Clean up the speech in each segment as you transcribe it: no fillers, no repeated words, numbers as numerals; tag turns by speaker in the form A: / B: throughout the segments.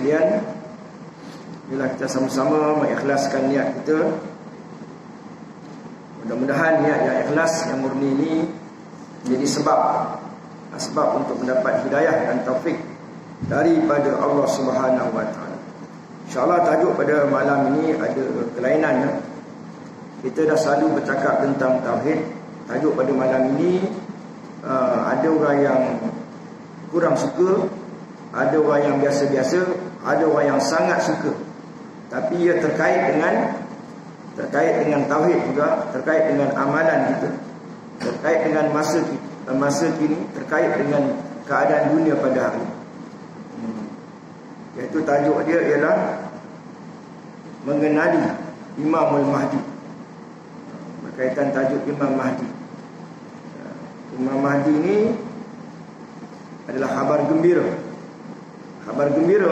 A: sekalian, bila kita sama-sama mengikhlaskan niat kita, mudah-mudahan niat yang ikhlas, yang murni ini menjadi sebab untuk mendapat hidayah dan taufik daripada Allah Subhanahu wa taala. InsyaAllah tajuk pada malam ini ada kelainan ya. Kita dah selalu bercakap tentang tauhid. Tajuk pada malam ini ada orang yang kurang suka, ada orang yang biasa-biasa, ada orang yang sangat suka. Tapi ia terkait dengan tauhid juga, terkait dengan amalan kita, terkait dengan masa kini, terkait dengan keadaan dunia pada hari ini. Iaitu tajuk dia ialah mengenali Imamul Mahdi. Berkaitan tajuk Imam Mahdi. Imam Mahdi ini adalah khabar gembira. Khabar gembira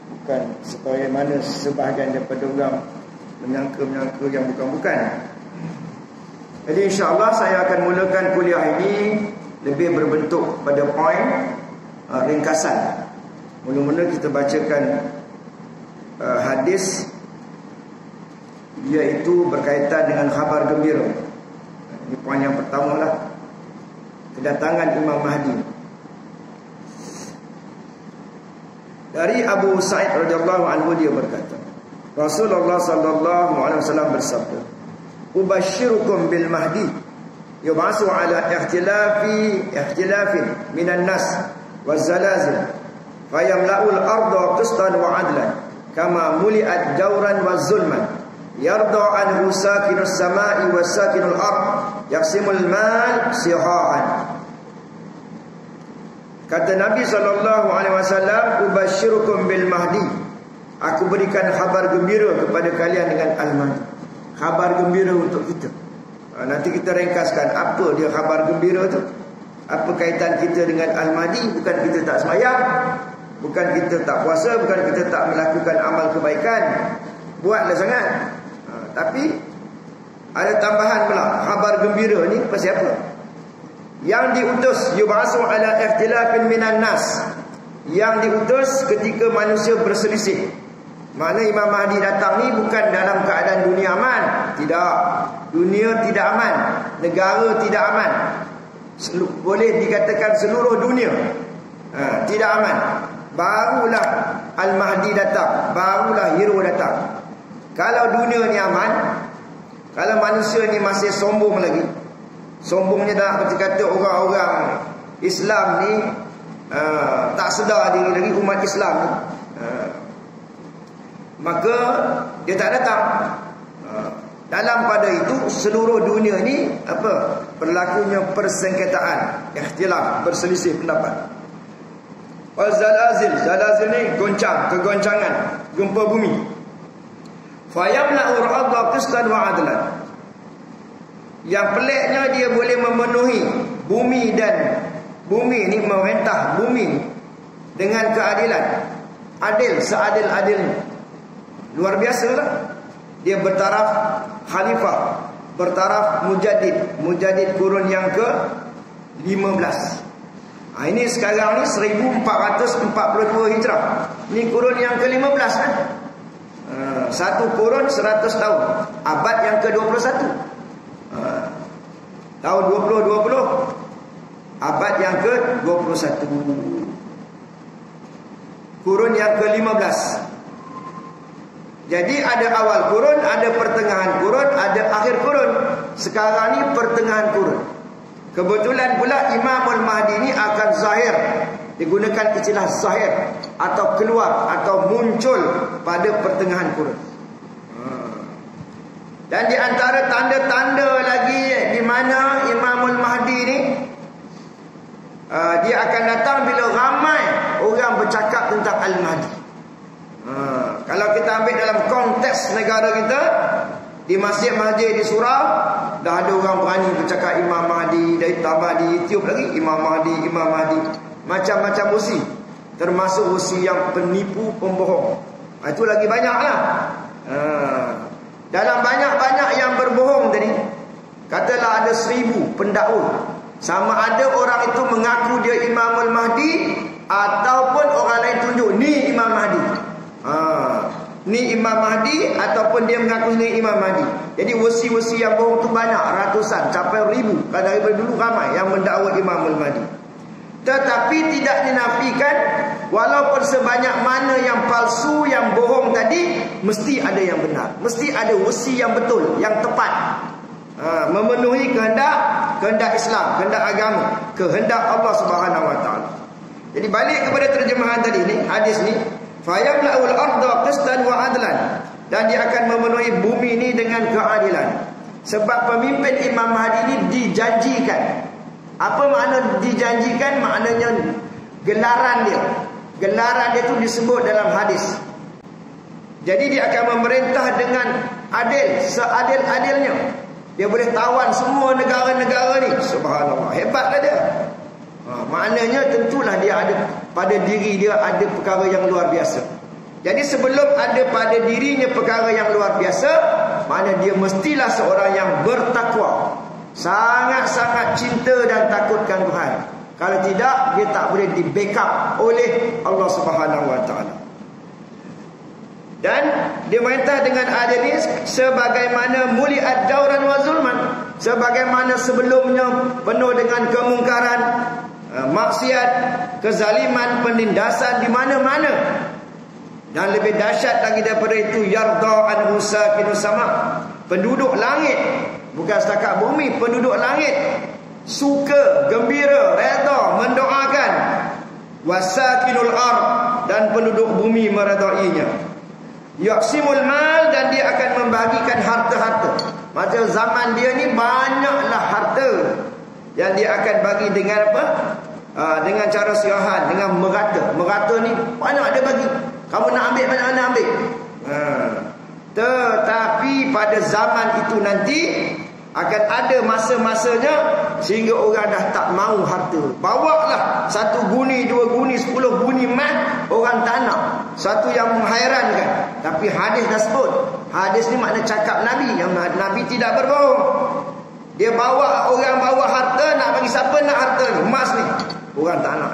A: bukan sebagaimana sebahagian daripada orang menyangka yang bukan-bukan. Jadi insya-Allah saya akan mulakan kuliah ini lebih berbentuk pada poin ringkasan. Mula-mula kita bacakan hadis, iaitu berkaitan dengan khabar gembira. Ini poin yang pertama lah, kedatangan Imam Mahdi. Dari Abu Sa'id radhiyallahu anhu, dia berkata, Rasulullah sallallahu alaihi wasallam bersabda, "Ubashirukum bil Mahdi yub'atsu ala ikhtilafin minan nas waz zalazil fayamla'ul arda qistan wa 'adlan kama muli'at jawran wa zulman yarda anhu sakinus sama'i wa sakinul ard yaqsimul mal sihaan." Kata Nabi SAW, "Ubashirukum bil Mahdi." Aku berikan khabar gembira kepada kalian dengan Al-Mahdi. Khabar gembira untuk kita. Nanti kita ringkaskan apa dia khabar gembira tu. Apa kaitan kita dengan Al-Mahdi? Bukan kita tak sembahyang, bukan kita tak puasa, bukan kita tak melakukan amal kebaikan. Buatlah sangat. Tapi ada tambahan pula. Khabar gembira ni pasal apa? Yang diutus yub'atsu ala ikhtilafin minan nas. Yang diutus ketika manusia berselisih. Mana Imam Mahdi datang ni bukan dalam keadaan dunia aman. Tidak. Dunia tidak aman, negara tidak aman. Boleh dikatakan seluruh dunia tidak aman. Barulah Al-Mahdi datang, barulah hero datang. Kalau dunia ni aman, kalau manusia ni masih sombong lagi, sombongnya dah seperti kata orang-orang Islam ni tak sedar diri lagi, umat Islam ni, maka dia tak datang. Dalam pada itu seluruh dunia ni apa? Berlakunya persengketaan, ikhtilaf, berselisih pendapat. Wazalazil, zalazil ni goncang, kegoncangan, gempa bumi. Fayamla'ur arda qistan wa 'adlan. Yang peliknya dia boleh memenuhi bumi, dan bumi ni memerintah bumi dengan keadilan, adil, seadil-adilnya. Luar biasa lah. Dia bertaraf khalifah, bertaraf mujaddid kurun yang ke-15. Ini sekarang ni 1442 Hijrah. Ini kurun yang ke-15 kan. Satu kurun 100 tahun. Abad yang ke-21. Tahun 2020, abad yang ke-21. Kurun yang ke-15. Jadi ada awal kurun, ada pertengahan kurun, ada akhir kurun. Sekarang ni pertengahan kurun. Kebetulan pula Imamul Mahdi ni akan zahir. Digunakan istilah zahir, atau keluar, atau muncul pada pertengahan kurun. Dan di antara tanda-tanda lagi di mana Imamul Mahdi ni dia akan datang bila ramai orang bercakap tentang Al-Mahdi. Kalau kita ambil dalam konteks negara kita, di masjid-masjid di surau dah ada orang berani bercakap Imam Mahdi, dari tambah di YouTube lagi Imam Mahdi, Imam Mahdi, macam-macam usi, termasuk usi yang penipu, pembohong. Itu lagi banyak lah. Dalam banyak-banyak yang berbohong tadi, katalah ada 1000 pendakwa, sama ada orang itu mengaku dia Imamul Mahdi ataupun orang lain itu ni Imam Mahdi ataupun dia mengaku ni Imam Mahdi. Jadi wasi-wasi yang bohong tu banyak, ratusan, capai ribu. Daripada dulu ramai yang mendakwa Imam Mahdi. Tetapi tidak dinafikan, walaupun sebanyak mana yang palsu, yang bohong tadi, mesti ada yang benar, mesti ada wasi yang betul, yang tepat, memenuhi kehendak Islam, kehendak agama, kehendak Allah Subhanahu Wa Taala. Jadi balik kepada terjemahan tadi ni, hadis ni, fayamla'ul arda qistan wa adlan, dan dia akan memenuhi bumi ni dengan keadilan. Sebab pemimpin Imam Mahdi ni dijanjikan. Apa makna dijanjikan? Maknanya gelaran dia. Gelaran dia tu disebut dalam hadis. Jadi dia akan memerintah dengan adil, seadil-adilnya. Dia boleh tawan semua negara-negara ni. Subhanallah, hebatlah dia. Maknanya tentulah dia ada, pada diri dia ada perkara yang luar biasa. Jadi sebelum ada pada dirinya perkara yang luar biasa, maknanya dia mestilah seorang yang bertakwa, sangat-sangat cinta dan takutkan Tuhan. Kalau tidak, dia tak boleh di backup oleh Allah Subhanahu Wa Taala. Dan dia merintah dengan adil ini sebagaimana muliat jauran wa zulman, sebagaimana sebelumnya penuh dengan kemungkaran, maksiat, kezaliman, penindasan di mana-mana. Dan lebih dahsyat lagi daripada itu, yarda an musakinu sama, penduduk langit, bukan setakat bumi, penduduk langit suka, gembira, redha, mendoakan. Wasakinul ard, dan penduduk bumi meredainya. Yaqsimul mal, dan dia akan membagikan harta-harta. Macam zaman dia ni banyaklah harta yang dia akan bagi dengan apa? Dengan cara siahan, dengan merata. Merata ni banyak dia bagi. Kamu nak ambil banyak, nak ambil. Tetapi pada zaman itu nanti akan ada masa-masanya sehingga orang dah tak mahu harta. Bawalah 1 guni, 2 guni, 10 guni emas, orang tak nak. Satu yang menghairankan. Tapi hadis dah sebut. Hadis ni makna cakap Nabi, yang Nabi tidak berbohong. Dia bawa, orang bawa harta, nak bagi siapa nak harta ni, emas ni, orang tak nak.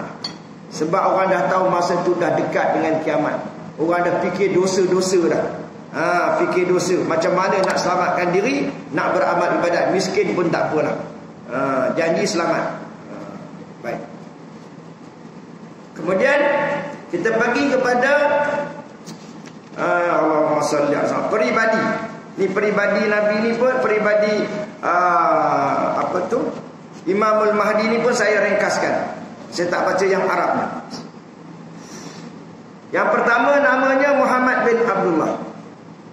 A: Sebab orang dah tahu masa tu dah dekat dengan kiamat. Orang dah fikir dosa-dosa dah. Fikir dosa, macam mana nak selamatkan diri, nak beramal ibadat, miskin pun tak apalah. Janji selamat. Baik. Kemudian kita pergi kepada Allahumma salli ala peribadi. Ni peribadi Nabi ni pun peribadi apa tu? Imamul Mahdi ni pun saya ringkaskan. Saya tak baca yang Arab ni. Yang pertama namanya Muhammad bin Abdullah.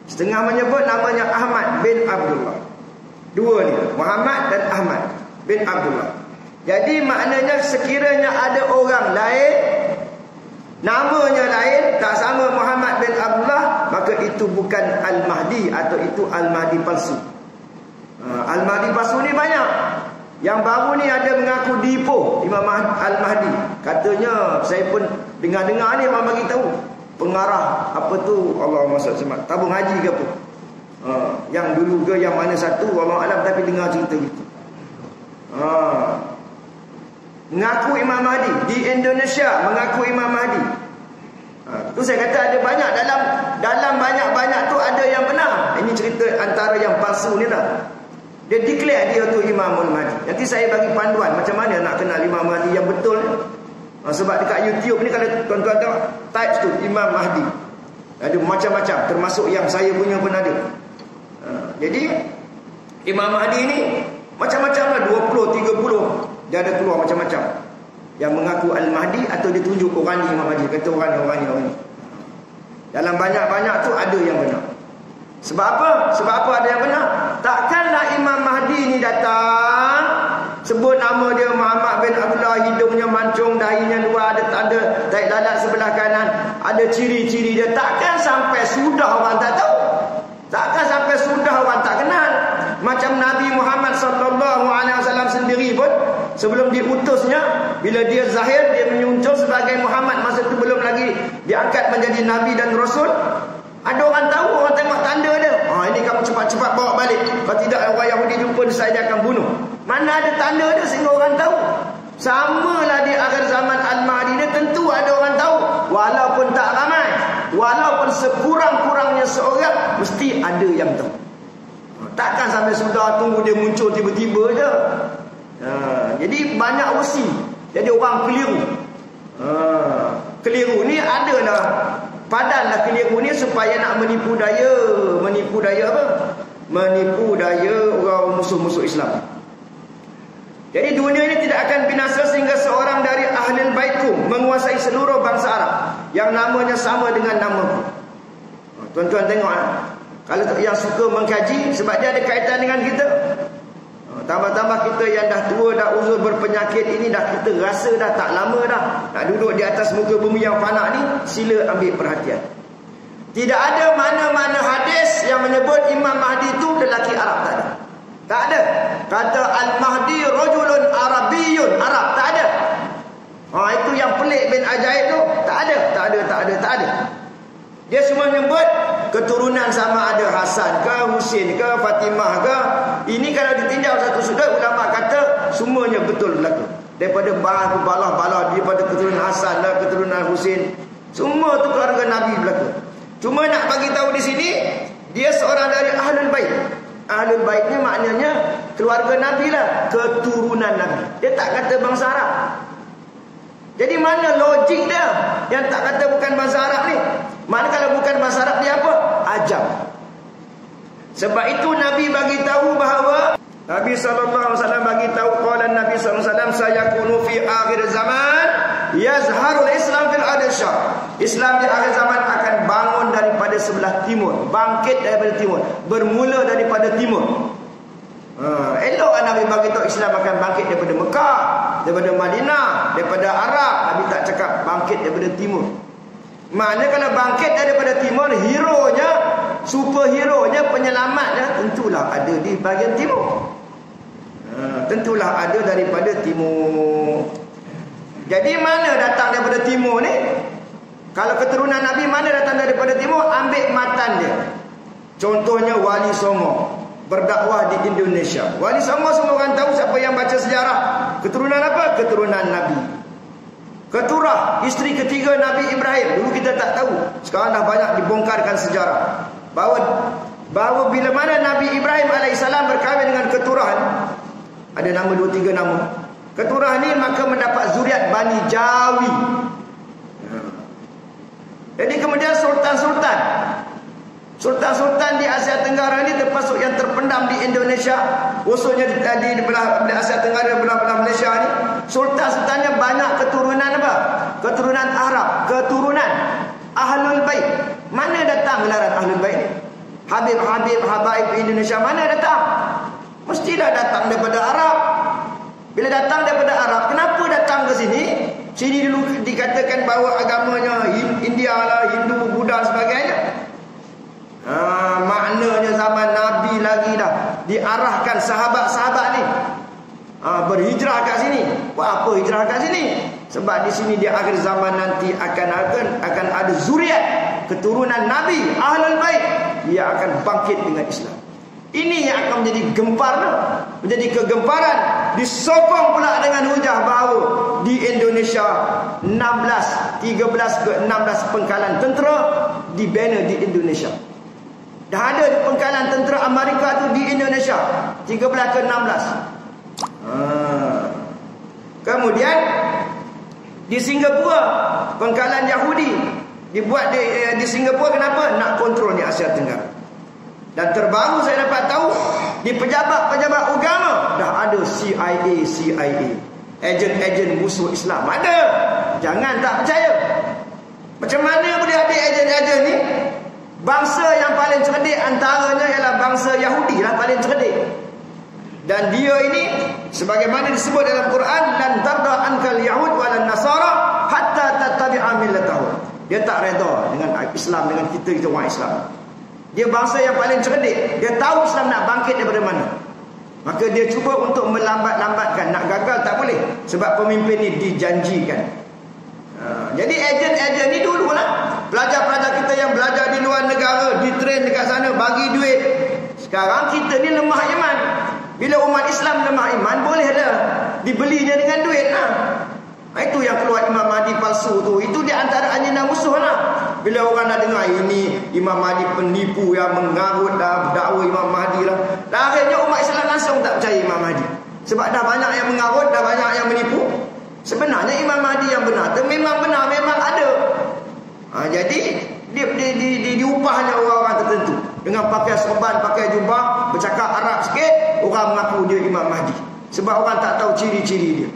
A: Setengah menyebut namanya Ahmad bin Abdullah. Dua ni, Muhammad dan Ahmad bin Abdullah. Jadi maknanya sekiranya ada orang lain, namanya lain, tak sama Muhammad bin Abdullah, maka itu bukan Al-Mahdi, atau itu Al-Mahdi palsu. Al-Mahdi palsu ni banyak. Yang baru ni ada mengaku diipoh Imam Al-Mahdi. Katanya, saya pun dengar-dengar ni orang bagi tahu, pengarah apa tu, Allahumma salli alaihi, tabung haji ke apa, yang dulu ke yang mana satu, wallahu alam, tapi dengar cerita gitu. Mengaku Imam Mahdi di Indonesia, mengaku Imam Mahdi. Tu saya kata ada banyak, dalam banyak-banyak tu ada yang benar. Ini cerita antara yang palsu ni lah. Dia declare dia tu Imamul Mahdi. Nanti saya bagi panduan macam mana nak kenal Imam Mahdi yang betul. Sebab dekat YouTube ni kalau tuan-tuan tengok, type tu Imam Mahdi, ada macam-macam, termasuk yang saya punya pun ada. Jadi Imam Mahdi ni macam-macam lah, 20, 30 dia ada keluar macam-macam. Yang mengaku Al-Mahdi atau dia tunjuk orang ni Imam Mahdi, kata orang ni. Dalam banyak-banyak tu ada yang benar. Sebab apa? Sebab apa ada yang benar? Takkanlah Imam Mahdi ni datang sebut nama dia Muhammad bin Abdullah, hidungnya mancung, dahinya luar, ada tanda tahi lalat sebelah kanan, ada ciri-ciri dia. Takkan sampai sudah orang tak tahu. Takkan sampai sudah orang tak kenal. Macam Nabi Muhammad SAW sendiri pun, sebelum diutusnya, bila dia zahir, dia menyuncul sebagai Muhammad, masa itu belum lagi diangkat menjadi Nabi dan Rasul. Ada orang tahu, orang tengok tanda dia. Ini kamu cepat-cepat bawa balik. Kalau tidak, orang Yahudi jumpa saya, dia akan bunuh. Mana ada tanda dia sehingga orang tahu. Samalah di akhir zaman Al-Mahdi ni, tentu ada orang tahu. Walaupun tak ramai, walaupun sekurang-kurangnya seorang mesti ada yang tahu. Takkan sampai sudah tunggu dia muncul tiba-tiba je. Jadi banyak versi. Jadi orang keliru. Keliru ni adalah padanlah keliru ni supaya nak menipu daya apa? Menipu daya orang musuh-musuh Islam. Jadi dunia ini tidak akan binasa sehingga seorang dari Ahlul Baitku menguasai seluruh bangsa Arab yang namanya sama dengan namaku. Tuan-tuan tengok kalau yang suka mengkaji, sebab dia ada kaitan dengan kita. Tambah-tambah kita yang dah tua, dah uzur berpenyakit ini, dah kita rasa dah tak lama dah nak duduk di atas muka bumi yang fana ni, sila ambil perhatian. Tidak ada mana-mana hadis yang menyebut Imam Mahdi itu lelaki Arab, tak ada. Tak ada. Kata Al-Mahdi rajulun Arabiyyun, Arab, tak ada. Itu yang pelik bin ajaib tu, tak ada. Dia semua menyebut keturunan sama ada Hasan ke, Husin ke, Fatimah ke. Ini kalau ditinjau satu sudut, ulama kata semuanya betul berlaku. Daripada bala-bala, daripada keturunan Hasan lah, keturunan Husin, semua tu keluarga Nabi berlaku. Cuma nak bagi tahu di sini, dia seorang dari Ahlul Bait. Ahlul Bait ni maknanya keluarga Nabi lah, keturunan Nabi. Dia tak kata bangsa Arab. Jadi mana logik dia yang tak kata bukan bangsa Arab ni? Mana kalau bukan bangsa Arab dia apa? Ajam. Sebab itu Nabi bagi tahu bahawa Nabi SAW bagi tahu qala Nabi SAW sayakunu fi akhir zaman yazharul Islam fil adsyar. Islam di akhir zaman akan bangun daripada sebelah timur, bangkit daripada timur, bermula daripada timur. Elok Nabi bagi tahu Islam akan bangkit daripada Mekah, daripada Madinah, daripada Arab. Nabi tak cakap bangkit daripada timur. Maknanya kalau bangkit daripada timur, hero-nya, superhero-nya, penyelamatnya tentulah ada di bahagian timur. Tentulah ada daripada timur. Jadi mana datang daripada timur ni? Kalau keturunan Nabi mana datang daripada timur? Ambil matan dia. Contohnya Wali Songo berdakwah di Indonesia. Wali Songo semua orang tahu, siapa yang baca sejarah. Keturunan apa? Keturunan Nabi. Keturah, isteri ketiga Nabi Ibrahim. Dulu kita tak tahu. Sekarang dah banyak dibongkarkan sejarah. Bahawa bila mana Nabi Ibrahim AS berkahwin dengan Keturah ni, ada nama 2-3 nama. Keturah ni maka mendapat zuriat Bani Jawi. Jadi kemudian Sultan-sultan di Asia Tenggara ni termasuk yang terpendam di Indonesia, khususnya di belah Asia Tenggara, belah Malaysia ni. Sultan-sultannya banyak keturunan apa? Keturunan Arab, keturunan Ahlul Bait. Mana datang gelaran Ahlul Bait ni? Habaib Indonesia mana datang? Mestilah datang daripada Arab. Bila datang daripada Arab, kenapa datang ke sini? Sini dulu dikatakan bahawa agamanya India lah, Hindu, Buddha sebagainya. Maknanya zaman Nabi lagi dah diarahkan sahabat-sahabat ni berhijrah kat sini. Buat apa hijrah kat sini? Sebab di sini di akhir zaman nanti akan ada zuriat keturunan Nabi Ahlul Bait, dia akan bangkit dengan Islam. Ini yang akan menjadi gempar, menjadi kegemparan. Disokong pula dengan hujah bahawa di Indonesia 13 ke 16 pengkalan tentera dibina di Indonesia. Dah ada pengkalan tentera Amerika tu di Indonesia 13 ke 16. Kemudian di Singapura pengkalan Yahudi dibuat di Singapura. Kenapa? Nak kontrol di Asia Tenggara. Dan terbaru saya dapat tahu di pejabat-pejabat agama dah ada CIA, ejen-ejen musuh Islam ada. Jangan tak percaya. Macam mana boleh ada ejen-ejen ni? Bangsa yang paling cerdik antaranya ialah bangsa Yahudi lah, paling cerdik. Dan dia ini sebagaimana disebut dalam Quran, lan tarda ankal yahud walan nasara hatta tattabi'a millatahum. Dia tak reda dengan Islam, dengan kita orang Islam. Dia bangsa yang paling cerdik. Dia tahu Islam nak bangkit daripada mana. Maka dia cuba untuk melambat-lambatkan. Nak gagal tak boleh. Sebab pemimpin ni dijanjikan. Jadi ejen-ejen ni dululah. Pelajar-pelajar kita yang belajar di luar negara, ditrain dekat sana, bagi duit. Sekarang kita ni lemah iman. Bila umat Islam lemah iman, bolehlah dibelinya dengan duit lah. Itu yang keluar Imam Mahdi palsu tu. Itu di antara anjana musuh lah. Bila orang dah dengar ini Imam Mahdi penipu yang mengarut dakwa Imam Mahdi lah, akhirnya umat Islam langsung tak percaya Imam Mahdi. Sebab dah banyak yang mengarut, dah banyak yang menipu. Sebenarnya Imam Mahdi yang benar tu memang benar, memang ada. Jadi dia diupahnya orang-orang tertentu dengan pakai serban, pakai jubah, bercakap Arab sikit, orang mengaku dia Imam Mahdi. Sebab orang tak tahu ciri-ciri dia.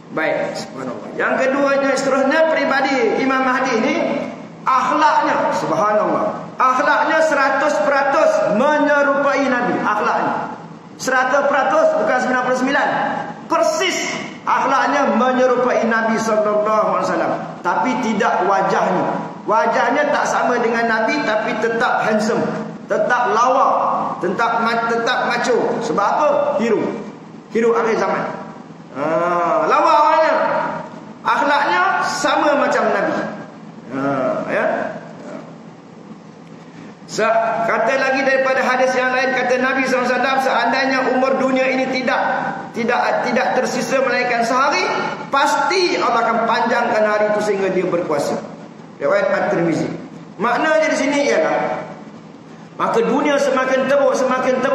A: Baik, subhanallah. Yang keduanya, seterusnya peribadi Imam Mahdi ini, akhlaknya, subhanallah, akhlaknya 100% menyerupai Nabi. Akhlaknya 100%, bukan 99%, persis akhlaknya menyerupai Nabi SAW. Tapi tidak wajahnya. Wajahnya tak sama dengan Nabi, tapi tetap handsome, tetap lawa, tetap macho. Sebab apa? Hero akhir zaman. Lawa orangnya. Akhlaknya sama macam Nabi. Ya. Kata lagi daripada hadis yang lain, kata Nabi SAW, seandainya umur dunia ini tidak tersisa melainkan sehari, pasti Allah akan panjangkan hari itu sehingga dia berkuasa. Riwayat At-Tirmizi. Maknanya di sini ialah, maka dunia semakin teruk,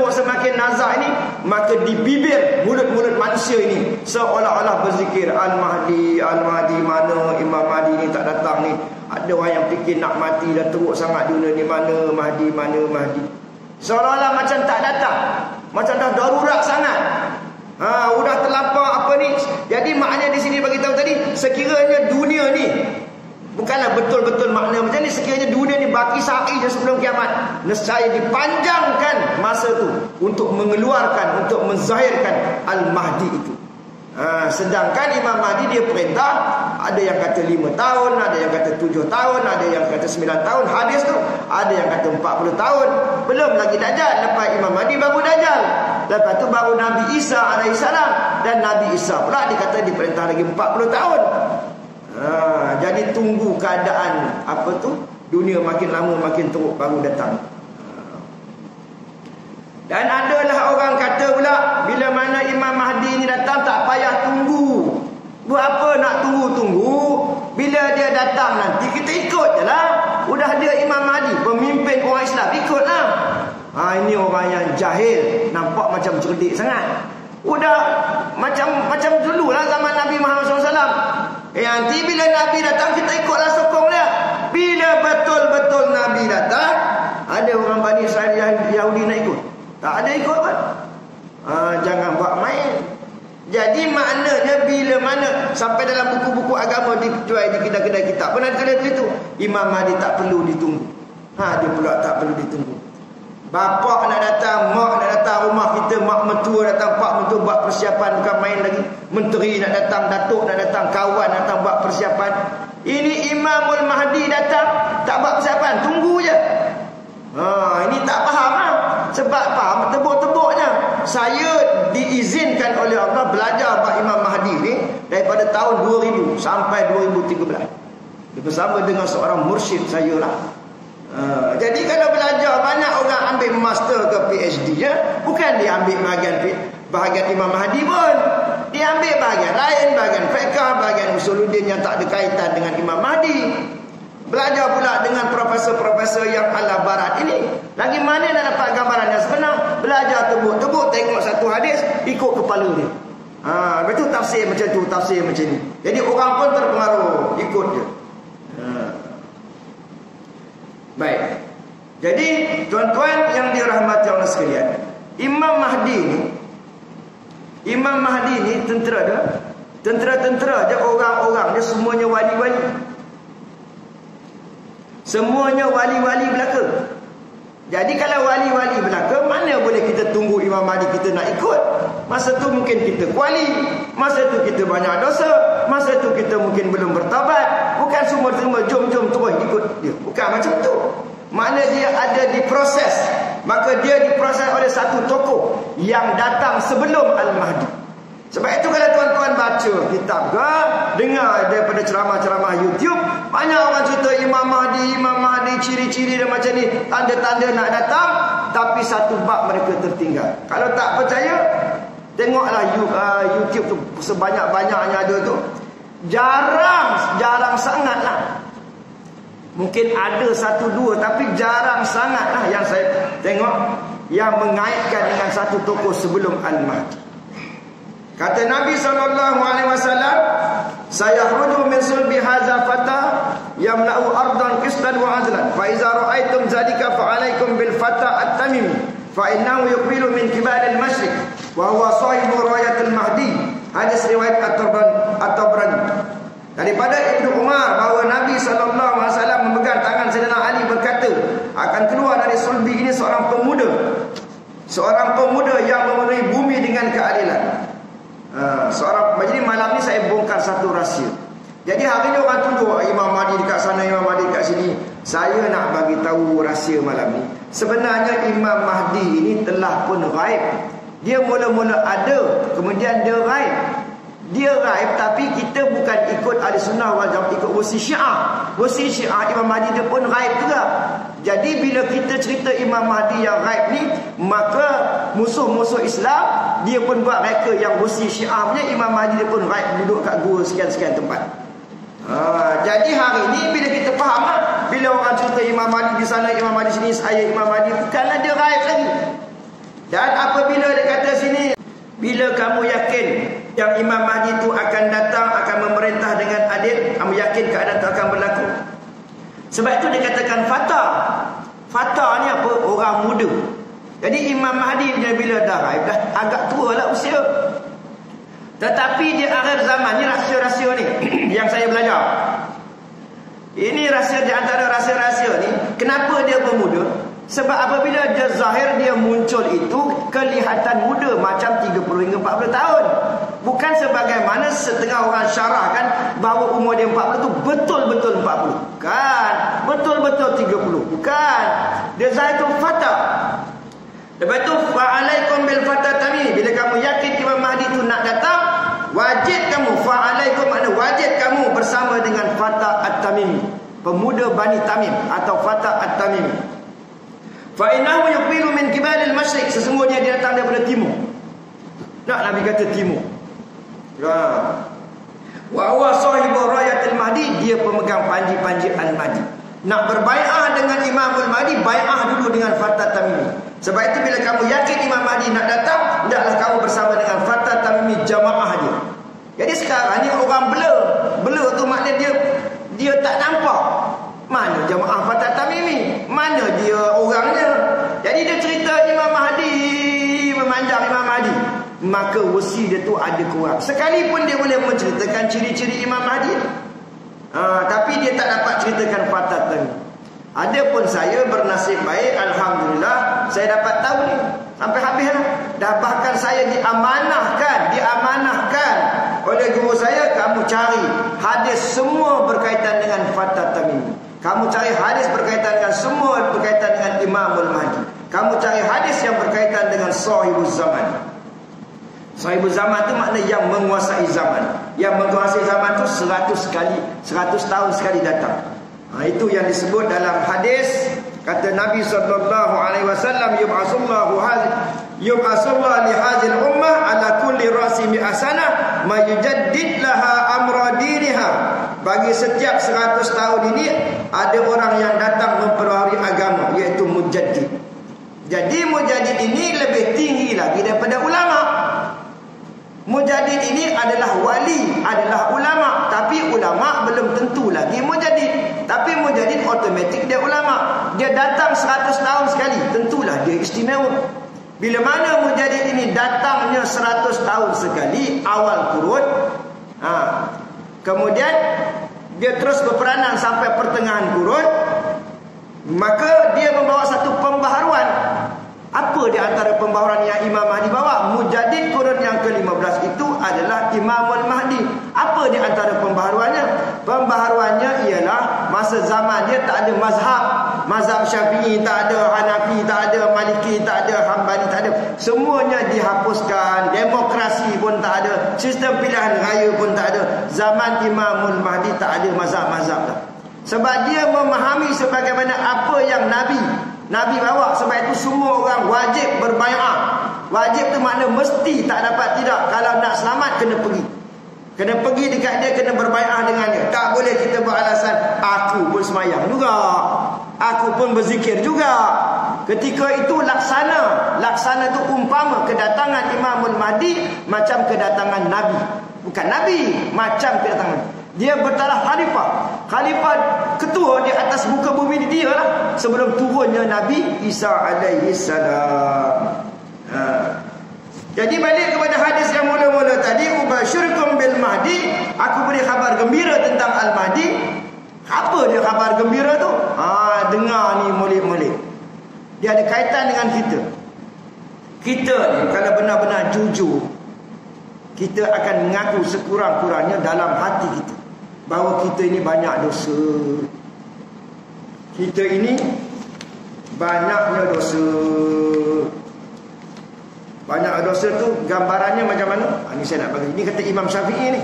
A: semakin nazak ini, maka di bibir mulut-mulut manusia ini seolah-olah berzikir Al-Mahdi, Al-Mahdi, mana Imam Mahdi ni tak datang ni. Ada orang yang fikir nak mati, dah teruk sangat dunia ni, mana Mahdi, mana Mahdi. Seolah-olah macam tak datang, macam dah darurat sangat. Udah terlampau apa ni. Jadi maknanya di sini bagi tahu tadi, sekiranya dunia ni, bukanlah betul-betul makna macam ni, sekiranya dunia ni baki sehari je sebelum kiamat, nescaya dipanjangkan masa tu untuk mengeluarkan, untuk menzahirkan Al-Mahdi itu. Sedangkan Imam Mahdi dia perintah, ada yang kata 5 tahun, ada yang kata 7 tahun, ada yang kata 9 tahun. Hadis tu ada yang kata 40 tahun. Belum lagi Dajjal. Lepas Imam Mahdi baru Dajjal. Lepas tu baru Nabi Isa alaihissalam. Dan Nabi Isa pula dikata diperintah lagi 40 tahun. Jadi tunggu keadaan apa tu, dunia makin lama makin teruk baru datang. Dan adalah orang kata pula, bila mana Imam Mahdi ni datang tak payah tunggu. Buat apa nak tunggu-tunggu? Bila dia datang nanti kita ikut je lah. Udah dia Imam Mahdi, pemimpin orang Islam, ikutlah. Ini orang yang jahil, nampak macam cerdik sangat. Udah macam dulu lah zaman Nabi Muhammad SAW. Nanti bila Nabi datang kita ikutlah, sokong dia. Bila betul-betul Nabi datang, ada orang Bani Israel Yahudi nak ikut? Tak ada ikut kan? Jangan buat main. Jadi maknanya bila mana sampai dalam buku-buku agama dijual di kedai-kedai kitab, pernah tulis begitu, Imam Mahdi tak perlu ditunggu. Dia pula tak perlu ditunggu. Bapak nak datang, mak nak datang rumah kita, mak mentua datang, pak mentua buat persiapan, bukan main lagi. Menteri nak datang, datuk nak datang, kawan nak datang buat persiapan. Ini Imamul Mahdi datang, tak buat persiapan, tunggu je. Ini tak faham lah. Sebab faham tebuk-tebuknya. Saya diizinkan oleh Allah belajar Pak Imam Mahdi ni daripada tahun 2000 sampai 2013. Dia bersama dengan seorang mursyid saya lah. Jadi kalau belajar, banyak orang ambil master ke PhD ya, bukan dia ambil bahagian Imam Mahdi pun. Dia ambil bahagian lain, bahagian fiqh, bahagian usuluddin yang tak ada kaitan dengan Imam Mahdi. Belajar pula dengan profesor-profesor yang ala barat ini. Lagi mana nak dapat gambaran yang sebenar? Belajar tebuk-tebuk, tengok satu hadis, ikut kepala dia. Betul tafsir macam tu, tafsir macam ni. Jadi orang pun terpengaruh, ikut dia. Baik. Jadi tuan-tuan yang dirahmati Allah sekalian, Imam Mahdi ni tentera dia. Tentera-tentera je, orang-orang dia semuanya wali-wali. Semuanya wali-wali belaka. Jadi kalau wali-wali belaka, mana boleh kita tunggu Imam Mahdi kita nak ikut? Masa tu mungkin kita kuali, masa tu kita banyak dosa, masa tu kita mungkin belum bertabat. Bukan semua jom terus ikut dia. Bukan macam tu. Makna dia ada diproses. Maka dia diproses oleh satu tokoh yang datang sebelum Al-Mahdi. Sebab itu kalau tuan-tuan baca kitab ke, dengar daripada ceramah-ceramah YouTube, banyak orang cerita Imam Mahdi, ciri-ciri dia macam ni, tanda-tanda nak datang, tapi satu bab mereka tertinggal. Kalau tak percaya, tengoklah YouTube tu, sebanyak-banyaknya ada tu. Jarang sangatlah. Mungkin ada satu dua, tapi jarang sangatlah yang saya tengok yang mengaitkan dengan satu tokoh sebelum Al-Mahdi. Kata Nabi SAW, "Sayakhruju min sulbi hadza fata yamla'u ardan qistan wa adlan. Fa iza ra'aytum dzalika fa 'alaikum bil fata at-tamimi, fa innahu yuqbilu min qibal al-masyriq wa huwa sahibu rayatil mahdi." Hadis riwayat At-Tabrani. Daripada Ibnu Umar bahawa Nabi SAW memegang tangan Sayyidina Ali berkata, akan keluar dari sulbi ini seorang pemuda yang memenuhi bumi dengan keadilan. Jadi malam ni saya bongkar satu rahsia. Jadi hari ni orang tuduh Imam Mahdi dekat sana, Imam Mahdi dekat sini. Saya nak bagi tahu rahsia malam ni. Sebenarnya Imam Mahdi ini telah pun gaib. Dia mula-mula ada, kemudian dia gaib. Dia gaib, tapi kita bukan ikut ahli sunnah wal jamaah, ikut wasi syiah. Wasi syiah Imam Mahdi dia pun gaib juga. Jadi bila kita cerita Imam Mahdi yang gaib ni, maka musuh-musuh Islam dia pun buat reka yang wasi syiah punya Imam Mahdi dia pun gaib, duduk kat gua sekian-sekian tempat. Jadi hari ni bila kita faham lah, bila orang cerita Imam Mahdi di sana, Imam Mahdi sini, saya Imam Mahdi, bukanlah dia gaib lagi. Dan apabila dia kata sini, bila kamu yakin yang Imam Mahdi itu akan datang, akan memerintah dengan adil, kamu yakin keadaan itu akan berlaku. Sebab itu dia katakan fata. Fata ni apa? Orang muda. Jadi Imam Mahdi bila dah agak tua lah usia. Tetapi di akhir zaman ni rahsia-rahsia ni yang saya belajar. Ini rahsia di antara rahsia-rahsia ni. Kenapa dia bermuda? Sebab apabila dia zahir, dia muncul itu kelihatan muda, macam 30 hingga 40 tahun. Bukan sebagaimana setengah orang syarahkan bahawa umur dia 40 itu betul-betul 40. Bukan. Betul-betul 30. Bukan. Dia zahir itu fata. Lepas itu, fa'alaikum bil fata tamimi. Bila kamu yakin Imam Mahdi itu nak datang, wajib kamu, fa'alaikum makna wajib kamu bersama dengan fata at-tamimi, pemuda Bani Tamim atau fata at-tamimi. Fa innahu yuqbilu min qibalil masyriq, sesungguhnya dia datang daripada timur. Nak Nabi kata timur. Wa huwa sahibu rayatil mahdi, dia pemegang panji-panji al-mahdi. Nak berbai'ah dengan Imamul Mahdi, bai'ah dulu dengan Fatah Tamimi. Sebab itu bila kamu yakin Imam Mahdi nak datang, hendaklah kamu bersama dengan Fatah Tamimi, jamaah dia. Jadi sekarang ni orang blur tu maknanya dia tak nampak. Mana jamaah Fatah Tamimi? Mana dia orangnya? Jadi dia cerita Imam Mahdi, memanjang Imam Mahdi. Maka wasi dia tu ada kurang. Sekalipun dia boleh menceritakan ciri-ciri Imam Mahdi, tapi dia tak dapat ceritakan Fatah Tamimi. Adapun saya bernasib baik, alhamdulillah, saya dapat tahu ni sampai habis lah. Dah bahkan saya diamanahkan oleh guru saya, kamu cari hadis semua berkaitan dengan Fatah Tamimi. Kamu cari hadis berkaitan dengan semua berkaitan dengan Imamul Mahdi. Kamu cari hadis yang berkaitan dengan Sahibuz Zaman. Sahibuz Zaman itu makna yang menguasai zaman. Yang menguasai zaman itu 100 tahun sekali datang. Itu yang disebut dalam hadis, kata Nabi SAW, yub'asullahu li hadzal ummah ala kulli ra'si mi'asana ma yujaddid laha amra diniha. Bagi setiap 100 tahun ini ada orang yang datang memperbaharui agama, iaitu mujaddid. Jadi mujaddid ini lebih tinggi lagi daripada ulama. Mujaddid ini adalah wali, adalah ulama, tapi ulama belum tentu lagi mujaddid. Tapi mujaddid otomatik dia ulama. Dia datang 100 tahun sekali, tentulah dia istimewa. Bila mana mujaddid ini datangnya 100 tahun sekali, awal kurun, kemudian dia terus berperanan sampai pertengahan kurun, maka dia membawa satu pembaharuan. Apa di antara pembaharuan yang Imam Mahdi bawa? Mujaddid kurun yang ke-15 itu adalah Imamul Mahdi. Apa di antara pembaharuannya? Pembaharuannya ialah masa zaman dia tak ada mazhab. Mazhab Syafi'i tak ada, Hanafi tak ada, Maliki tak ada, Hambali tak ada. Semuanya dihapuskan. Demokrasi pun tak ada. Sistem pilihan raya pun tak ada. Zaman Imamul Mahdi tak ada mazhab-mazhab dah. Sebab dia memahami sebagaimana apa yang Nabi bawa. Sebab itu semua orang wajib berbai'ah. Wajib tu makna mesti, tak dapat tidak. Kalau nak selamat kena pergi. Kena pergi dekat dia, kena berbai'ah dengan dia. Tak boleh kita beralasan, aku pun semayang juga, aku pun berzikir juga. Ketika itu laksana. Laksana itu umpama kedatangan Imamul Mahdi macam kedatangan Nabi. Bukan Nabi, macam kedatangan. Dia bertaraf khalifah. Khalifah ketua di atas muka bumi ni dia lah, sebelum turunnya Nabi Isa alaihi salam. Jadi balik kepada hadis yang mula-mula tadi, ubasyirukum bil mahdi, aku beri khabar gembira tentang al-mahdi. Apa dia khabar gembira tu? Dengar ni murid-murid. Dia ada kaitan dengan kita. Kita ni kalau benar-benar jujur, kita akan mengaku sekurang-kurangnya dalam hati kita bahawa kita ini banyak dosa. Kita ini banyaknya dosa. Banyak dosa tu gambarannya macam mana? Ini saya nak bagi. Ini kata Imam Syafi'i ni.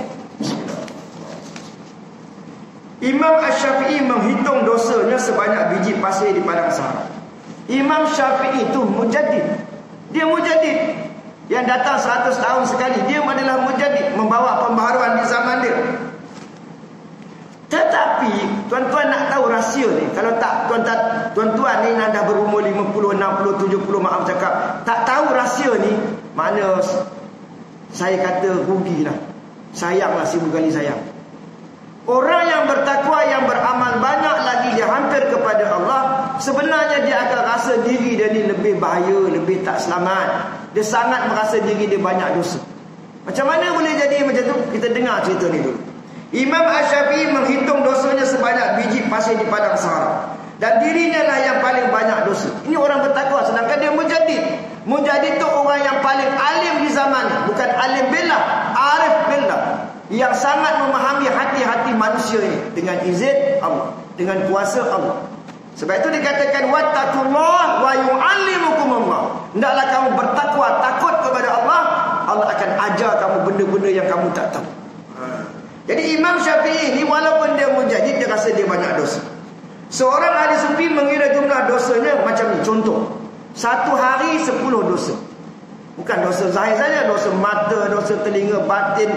A: Imam Asy-Syafi'i menghitung dosanya sebanyak biji pasir di padang sahara. Imam Syafi'i itu mujaddid. Dia mujaddid yang datang 100 tahun sekali. Dia adalah mujaddid, membawa pembaharuan di zaman dia. Tetapi tuan-tuan nak tahu rahsia ni. Kalau tak tuan-tuan ni dah berumur 50, 60, 70, maaf cakap, tak tahu rahsia ni, mana saya kata rugilah. Sayanglah, 1000 kali sayang. Orang yang bertakwa, yang beramal banyak lagi, dia hampir kepada Allah, sebenarnya dia akan rasa diri dia ni lebih bahaya, lebih tak selamat. Dia sangat merasa diri dia banyak dosa. Macam mana boleh jadi macam tu? Kita dengar cerita ni dulu. Imam Asy-Syafi'i menghitung dosanya sebanyak biji pasir di padang sahara, dan dirinya lah yang paling banyak dosa. Ini orang bertakwa, sedangkan dia mujaddid. Mujaddid tu orang yang paling alim di zamannya, bukan alim billah, arif billah, yang sangat memahami hati-hati manusia ini dengan izin Allah, dengan kuasa Allah. Sebab itu dikatakan wattaqullah wa yu'allimukumullah. Hendaklah kamu bertakwa, takut kepada Allah, Allah akan ajar kamu benda-benda yang kamu tak tahu. Jadi Imam Syafi'i ni walaupun dia mujaddid, dia rasa dia banyak dosa. Seorang ahli sufi mengira jumlah dosanya macam ni. Contoh, satu hari 10 dosa. Bukan dosa zahir saja, dosa mata, dosa telinga, batin,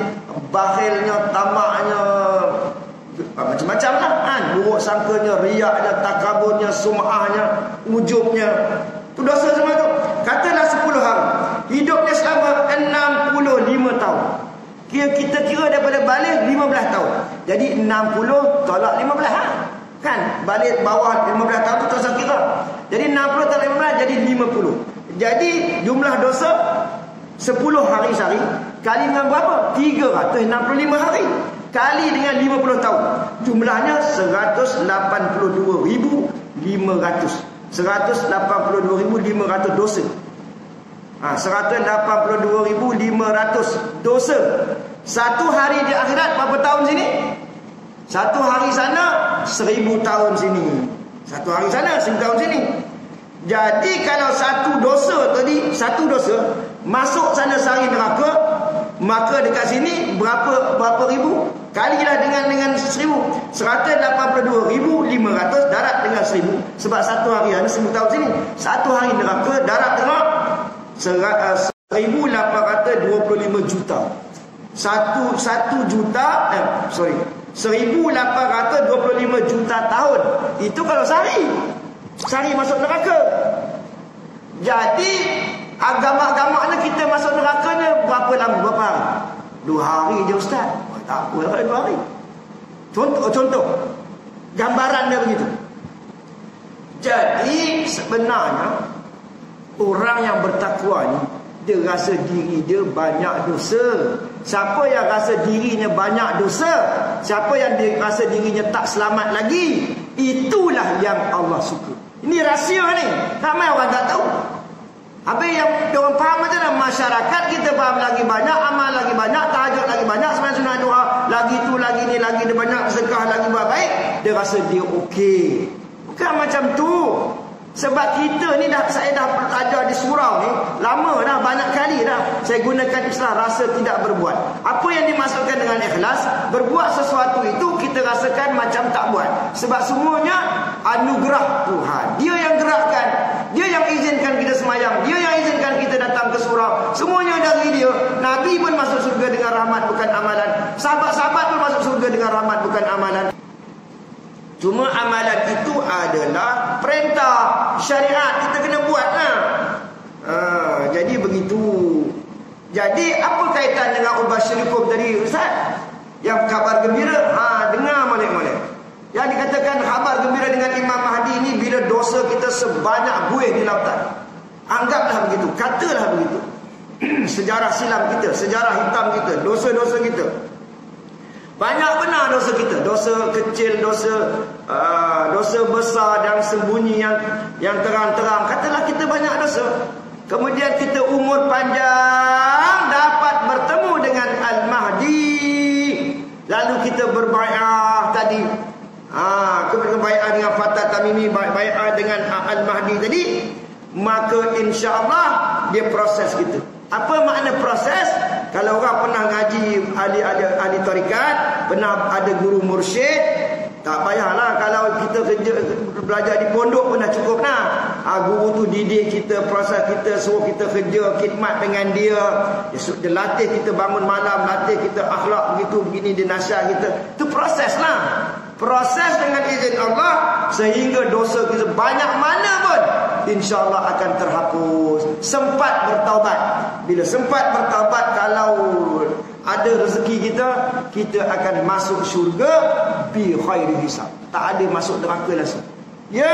A: bakhilnya, tamaknya, macam-macam lah kan. Buruk sangkanya, riaknya, takaburnya, sum'ahnya, ujubnya. Itu dosa semua tu. Katalah 10 hari. Hidupnya selama 65 tahun. Kita kira daripada balik 15 tahun. Jadi 60 tolak 15 kan? Balik bawah 15 tahun tu tak usah kira. Jadi 60 tolak 15 jadi 50. Jadi jumlah dosa 10 hari sehari kali dengan berapa? 365 hari kali dengan 50 tahun. Jumlahnya 182,500. 182,500 dosa. 182,500 dosa. Satu hari di akhirat berapa tahun sini? Satu hari sana 1000 tahun sini. Satu hari sana 1000 tahun sini. Jadi kalau satu dosa tadi, satu dosa masuk sana sehari neraka, maka dekat sini berapa ribu? Kalilah dengan 1000. 182,500 darat dengan 1000. Sebab satu hari ada 1000 tahun sini. Satu hari neraka darat tengok 1,825 juta. 1,825 juta tahun. Itu kalau sehari masuk neraka. Jadi agama-agamanya kita masuk nerakanya berapa lama, berapa hari? 2 hari je ustaz. Tak apa lah 2 hari. Contoh gambaran dia begitu. Jadi sebenarnya orang yang bertakwa ni, dia rasa diri dia banyak dosa. Siapa yang rasa dirinya banyak dosa, siapa yang dia rasa dirinya tak selamat lagi, itulah yang Allah suka. Ini rahsia ni, ramai orang tak tahu. Habis yang orang faham macam mana? Masyarakat kita faham lagi banyak, amal lagi banyak, tahajud lagi banyak, sembahyang sunat doa lagi tu, lagi ni, lagi dia banyak sedekah, lagi buat baik, dia rasa dia okey. Bukan macam tu. Sebab kita ni saya dah ajar di surau ni lama dah, banyak kali dah saya gunakan istilah rasa tidak berbuat. Apa yang dimaksudkan dengan ikhlas? Berbuat sesuatu itu kita rasakan macam tak buat. Sebab semuanya anugerah Tuhan. Dia yang gerakkan, dia yang izinkan kita semayang, dia yang izinkan kita datang ke surau. Semuanya dari dia. Nabi pun masuk surga dengan rahmat bukan amalan. Sahabat-sahabat pun masuk surga dengan rahmat bukan amalan. Cuma amalan itu adalah perintah syariat, kita kena buatlah. Jadi begitu. Jadi apa kaitan dengan ubasyirukum tadi Ustaz? Yang kabar gembira, dengar molek-molek. Yang dikatakan kabar gembira dengan Imam Mahdi ini bila dosa kita sebanyak buih di lautan. Anggaplah begitu, katalah begitu. Sejarah silam kita, sejarah hitam kita, dosa-dosa kita. Banyak benar dosa kita, dosa kecil, dosa besar dan sembunyi yang terang-terang. Katalah kita banyak dosa. Kemudian kita umur panjang dapat bertemu dengan Al-Mahdi. Lalu kita berbai'ah tadi. Kemudian bai'ah dengan Fatah Tamimi, bai'ah dengan Al-Mahdi tadi. Maka insya-Allah dia proses kita. Apa makna proses? Kalau orang pernah ngaji ahli tarikat, pernah ada guru mursyid, tak payahlah kalau kita kerja belajar di pondok pun dah cukup dah. Guru tu didik kita, proses kita, suruh kita kerja khidmat dengan dia. Dia latih kita bangun malam, latih kita akhlak begitu begini, dia nasihat kita. Itu proses lah. Proses dengan izin Allah sehingga dosa kita banyak mana pun insya-Allah akan terhapus. Sempat bertaubat. Bila sempat bertaubat, kalau ada rezeki kita akan masuk syurga bi khairi hisab. Tak ada masuk neraka langsung. Ya,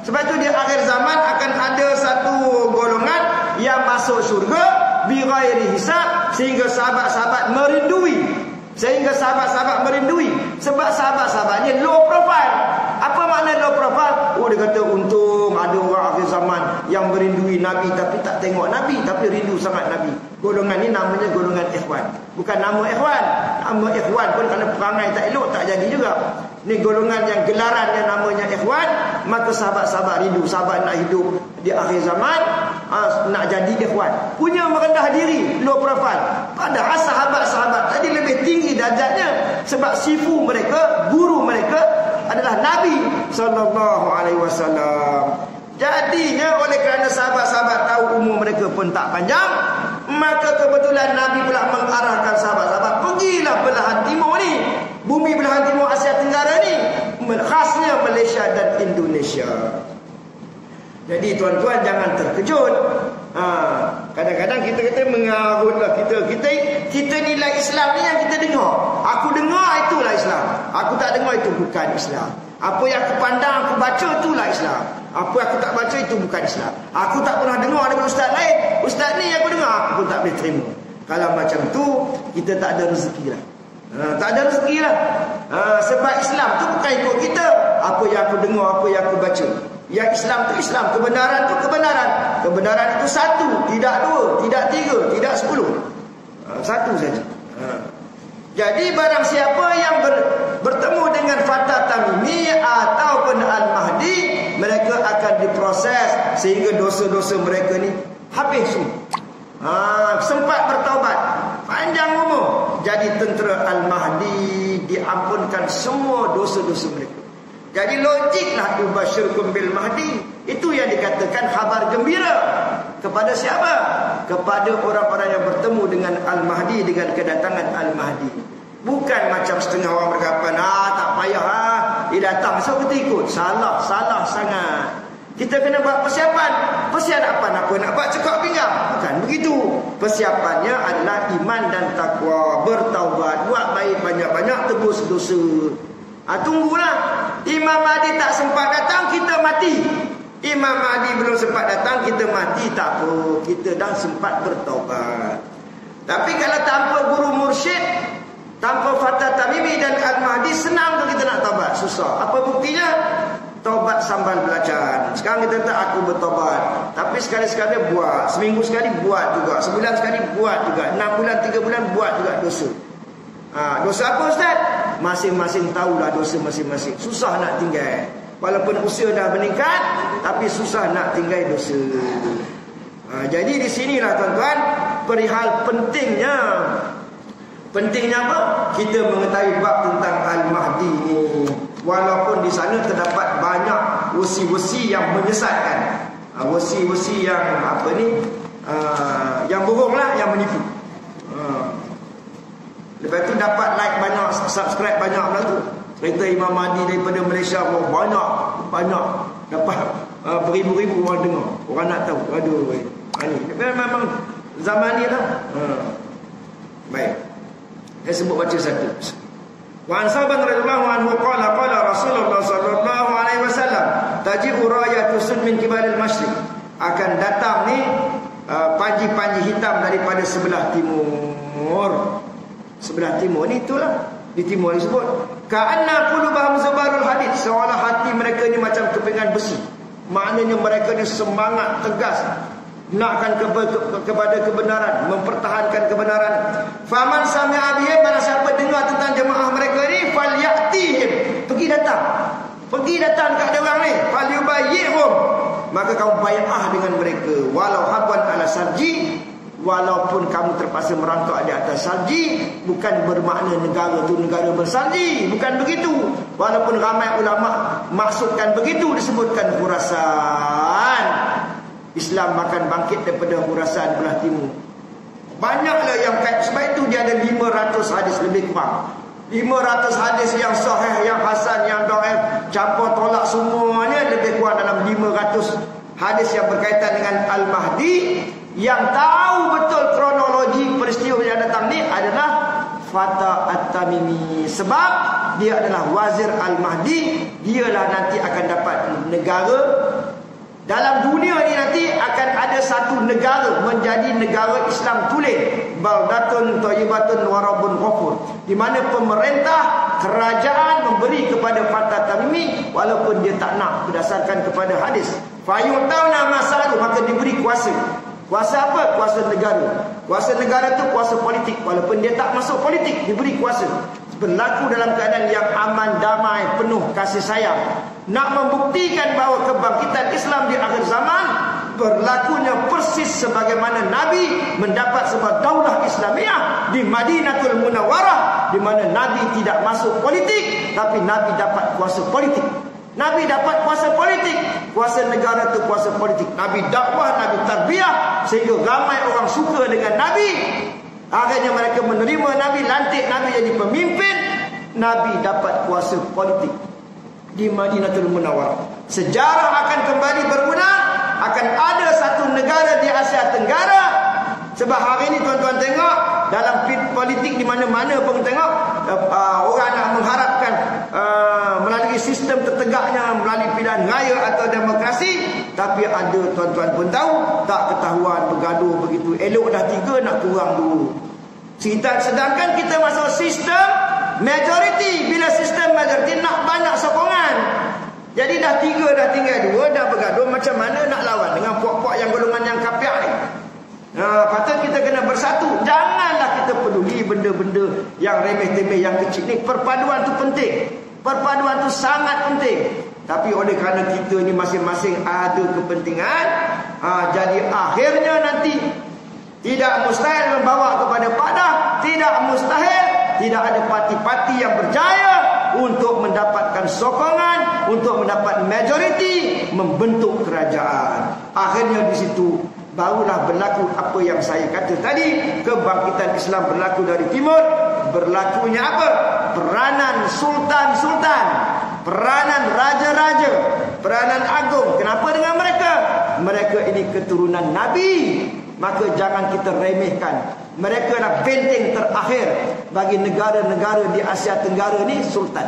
A: sebab tu di akhir zaman akan ada satu golongan yang masuk syurga bi khairi hisab sehingga sahabat-sahabat merindui. Sebab sahabat-sahabatnya low profile. Apa makna low profile? Dia kata untung ada orang akhir zaman yang merindui Nabi tapi tak tengok Nabi, tapi rindu sangat Nabi. Golongan ni namanya golongan ikhwan. Bukan nama ikhwan. Nama ikhwan pun kalau perangai tak elok tak jadi juga. Ni golongan yang gelarannya namanya ikhwan. Maka sahabat-sahabat rindu, sahabat nak hidup di akhir zaman, nak jadi ikhwan. Punya merendah diri, low profile. Padahal sahabat-sahabat tadi lebih tinggi darjatnya. Sebab sifu mereka, guru mereka adalah Nabi SAW. Jadinya oleh kerana sahabat-sahabat tahu umur mereka pun tak panjang, maka kebetulan Nabi pula mengarahkan sahabat-sahabat, pergilah belahan timur ni, bumi belahan timur Asia Tenggara ni, khasnya Malaysia dan Indonesia. Jadi tuan-tuan jangan terkejut. Kadang-kadang kita kata mengarutlah kita nilai Islam ni yang kita dengar. Aku dengar itulah Islam. Aku tak dengar itu bukan Islam. Apa yang aku pandang, aku baca itulah Islam. Apa yang aku tak baca itu bukan Islam. Aku tak pernah dengar daripada ustaz lain. Ustaz ni yang aku dengar, aku pun tak boleh terima. Kalau macam tu, kita tak ada rezeki lah. Tak ada rezeki lah. Sebab Islam tu bukan ikut kita. Apa yang aku dengar, apa yang aku baca. Yang Islam tu Islam, kebenaran tu kebenaran. Kebenaran itu satu, tidak dua, tidak tiga, tidak 10. Satu saja. Jadi barang siapa yang bertemu dengan Fatah Tamimi ataupun Al-Mahdi, mereka akan diproses sehingga dosa-dosa mereka ni habis semua. Sempat bertaubat, panjang umur, jadi tentera Al-Mahdi, diampunkan semua dosa-dosa mereka. Jadi logiklah ubasyirukum bil Mahdi. Itu yang dikatakan khabar gembira. Kepada siapa? Kepada orang-orang yang bertemu dengan Al-Mahdi, dengan kedatangan Al-Mahdi. Bukan macam setengah orang beranggapan, tak payah, dia datang so kita ikut. Salah sangat. Kita kena buat persiapan. Persiapan apa? Nak buat cekak pinggang? Bukan begitu. Persiapannya adalah iman dan takwa, bertaubat, buat baik banyak-banyak, tebus dosa. Tunggulah. Imam Mahdi tak sempat datang, kita mati. Imam Mahdi belum sempat datang, kita mati. Tak apa, kita dah sempat bertaubat. Tapi kalau tanpa guru mursyid, tanpa Fatah Tamimi dan Al-Mahdi, senang ke kita nak taubat? Susah. Apa buktinya? Taubat sambal belacan. Sekarang kita tak aku bertaubat, tapi sekali-sekali buat. Seminggu sekali buat juga, sebulan sekali buat juga, 6 bulan, 3 bulan buat juga dosa. Dosa apa Ustaz? Masing-masing tahulah dosa masing-masing. Susah nak tinggal. Walaupun usia dah meningkat, tapi susah nak tinggal dosa. Jadi di sinilah tuan-tuan, perihal pentingnya apa? Kita mengetahui bab tentang Al-Mahdi ni. Walaupun di sana terdapat banyak wasi-wasi yang menyesatkan, wasi-wasi yang yang bohong lah, yang menipu. Lepas tu dapat like banyak, subscribe banyak pula tu. Cerita Imam Mahdi daripada Malaysia, banyak dapat beribu-ribu orang dengar. Orang nak tahu. Aduh, ini memang zaman ni lah. Baik, saya sebut baca satu. Wa an Saban radhiyallahu anhu qala Rasulullah sallallahu alaihi wasallam taji'u rayatu min kibalil masyriq. Akan datang ni panji-panji hitam daripada sebelah timur. Sebelah timur ni itulah di timur disebut ka'anna qulubahum zubarul hadid, seolah hati mereka ni macam kepingan besi. Maknanya mereka ni semangat tegas nakkan kepada kebenaran, mempertahankan kebenaran. Faman sami'a bihim, barang siapa dengar tentang jemaah mereka ni, falyatihim, pergi datang kat orang ni, falyubayyihum, maka kamu bai'ah dengan mereka, walau habwan ala sarji, walaupun kamu terpaksa merangkak di atas salji. Bukan bermakna negara tu negara bersalji, bukan begitu. Walaupun ramai ulama maksudkan begitu, disebutkan Khurasan. Islam akan bangkit daripada Khurasan belah timur. Banyaklah yang kait. Sebab itu dia ada 500 hadis lebih kurang. 500 hadis yang sahih, yang hasan, yang dhaif, campur tolak semuanya, lebih kurang dalam 500 hadis yang berkaitan dengan Al-Mahdi. Yang tahu betul kronologi peristiwa yang datang ni adalah Fatah At-Tamimi. Sebab dia adalah wazir Al-Mahdi. Dialah nanti akan dapat negara. Dalam dunia ni nanti akan ada satu negara menjadi negara Islam tulen, baldatun thayyibatun wa rabbun ghafur, di mana pemerintah kerajaan memberi kepada Fatah Tamimi walaupun dia tak nak berdasarkan kepada hadis. Fayutawna masalu, maka diberi kuasa. Kuasa apa? Kuasa negara. Kuasa negara tu kuasa politik, walaupun dia tak masuk politik, diberi kuasa. Berlaku dalam keadaan yang aman, damai, penuh kasih sayang. Nak membuktikan bahawa kebangkitan Islam di akhir zaman berlakunya persis sebagaimana Nabi mendapat sebuah daulah Islamiah di Madinatul Munawwarah, di mana Nabi tidak masuk politik, tapi Nabi dapat kuasa politik. Nabi dapat kuasa politik. Kuasa negara itu kuasa politik. Nabi dakwah, Nabi tarbiyah, sehingga ramai orang suka dengan Nabi. Akhirnya mereka menerima Nabi, lantik Nabi jadi pemimpin. Nabi dapat kuasa politik di Madinatul Munawwarah. Sejarah akan kembali berulang. Akan ada satu negara di Asia Tenggara. Sebab hari ini tuan-tuan tengok dalam politik di mana-mana pun tengok, orang nak mengharapkan melalui sistem tertegaknya, melalui pilihan raya atau demokrasi. Tapi ada tuan-tuan pun tahu, tak ketahuan bergaduh begitu. Elok dah 3, nak kurang 2. Sedangkan kita masuk sistem majority. Bila sistem majority nak banyak sokongan. Jadi dah 3, dah tinggal 2, dah bergaduh. Macam mana nak lawan dengan puak-puak yang golongan yang kapiak ni? Patut kita kena bersatu. Janganlah kita peduli benda-benda yang remeh-temeh, yang kecil ni. Perpaduan tu penting. Perpaduan tu sangat penting. Tapi oleh kerana kita ni masing-masing ada kepentingan, jadi akhirnya nanti tidak mustahil membawa kepada padah. Tidak mustahil, tidak ada parti-parti yang berjaya untuk mendapatkan sokongan, untuk mendapat majoriti, membentuk kerajaan. Akhirnya di situ barulah berlaku apa yang saya kata tadi. Kebangkitan Islam berlaku dari timur. Berlakunya apa? Peranan sultan-sultan, peranan raja-raja, peranan agung. Kenapa dengan mereka? Mereka ini keturunan Nabi. Maka jangan kita remehkan. Mereka adalah benteng terakhir bagi negara-negara di Asia Tenggara ni, sultan.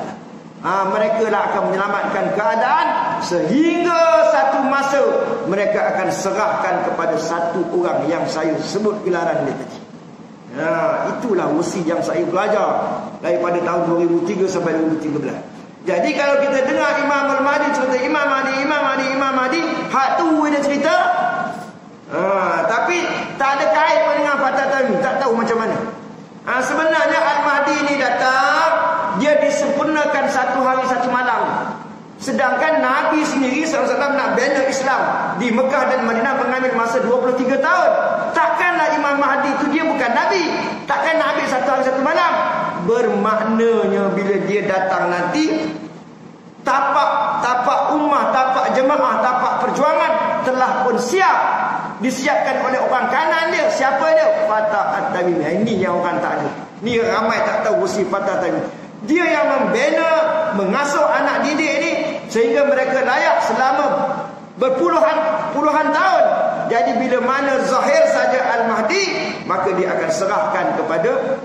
A: Mereka lah akan menyelamatkan keadaan, sehingga satu masa mereka akan serahkan kepada satu orang yang saya sebut gelaran dia tadi. Itulah usia yang saya belajar daripada tahun 2003 sampai 2013. Jadi kalau kita dengar Imam Al-Mahdi cerita Imam Mahdi, hak tu dia cerita, tapi tak ada kait pun dengan Fatah Tamimi, tak tahu macam mana. Sebenarnya Al-Mahdi ni datang, dia disempurnakan satu hari satu malam. Sedangkan Nabi sendiri SAW nak bina Islam di Mekah dan Madinah mengambil masa 23 tahun. Takkanlah Imam Mahdi itu dia bukan Nabi. Takkan nak ambil satu hari satu malam. Bermaknanya bila dia datang nanti, tapak ummah, tapak jemaah, tapak perjuangan telah pun siap. Disiapkan oleh orang kanan dia. Siapa dia? Fatah At-Tamimi. Ini yang orang tak ada. Ni ramai tak tahu usi Fatah At-Tamimi. Dia yang membina, mengasuh anak didik ni sehingga mereka layak selama puluhan tahun. Jadi bila mana zahir saja Al-Mahdi, maka dia akan serahkan kepada,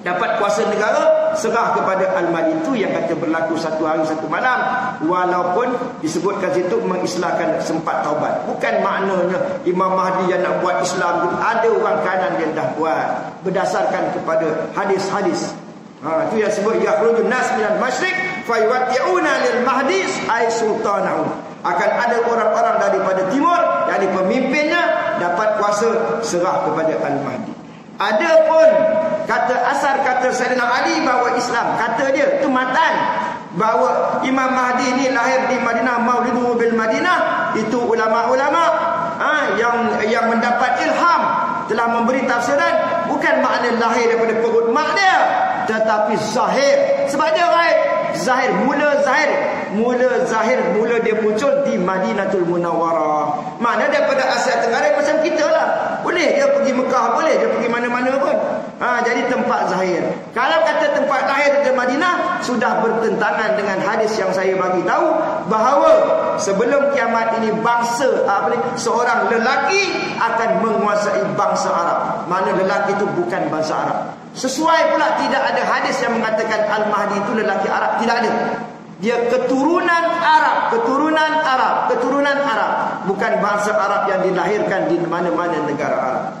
A: dapat kuasa negara, serah kepada Al-Mahdi. Itu yang kata berlaku satu hari satu malam. Walaupun disebutkan situ mengislahkan sempat taubat. Bukan maknanya Imam Mahdi yang nak buat Islam. Ada orang kanan yang dah buat berdasarkan kepada hadis-hadis. Itu yang sebut yakhrujun nas minal masyriq fayuwatti'una lil mahdi ay sultanahu. Akan ada orang-orang daripada timur, yang pemimpinnya dapat kuasa, serah kepada Al-Mahdi. Adapun kata asar kata Sayyidina Ali bahawa Islam, kata dia itu matan, bahawa Imam Mahdi ni lahir di Madinah, mauliduhu bil Madinah, itu ulama-ulama yang mendapat ilham telah memberi tafsiran. Bukan makna lahir daripada perut mak dia, tetapi zahir. Sebab dia gaib. Zahir, mula dia muncul di Madinatul Munawwarah. Mana daripada Asia Tenggara macam kita lah. Boleh dia pergi Mekah, boleh dia pergi mana-mana pun. Jadi tempat zahir. Kalau kata tempat lahir di Madinah, sudah bertentangan dengan hadis yang saya bagi tahu bahawa sebelum kiamat ini seorang lelaki akan menguasai bangsa Arab. Mana lelaki itu bukan bangsa Arab. Sesuai pula tidak ada hadis yang mengatakan Al-Mahdi itu lelaki Arab. Tidak ada. Dia keturunan Arab. Bukan bangsa Arab yang dilahirkan di mana-mana negara Arab.